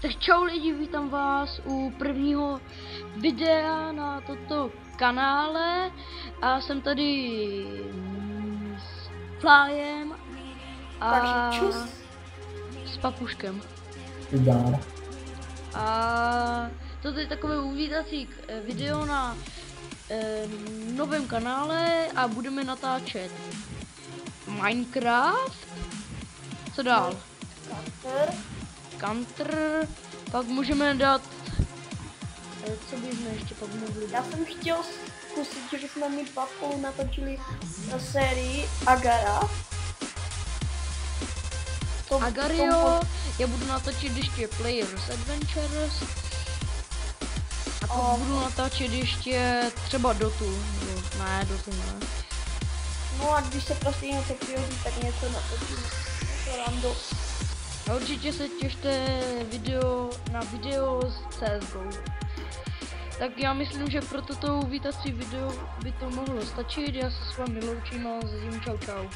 Tak čau lidi, vítám vás u prvního videa na toto kanále a jsem tady s Flyem a s Papuškem. Zdar. A toto je takové uvítací video na novém kanále a budeme natáčet Minecraft. Co dál? Counter, pak můžeme dát, co bychom ještě pak mohli dát? Já jsem chtěl zkusit, že jsme my dva spolu natočili na sérii Agara. Agario, já budu natočit ještě Players Adventures a pak budu natáčet ještě třeba Dotu, ne, Dotu ne. No a když se prostě něco přihodí, tak něco natočíme, to rando. A určitě se těšte na video s CSGO. Tak já myslím, že pro toto uvítací video by to mohlo stačit, já se s vámi loučím a zatím čau čau.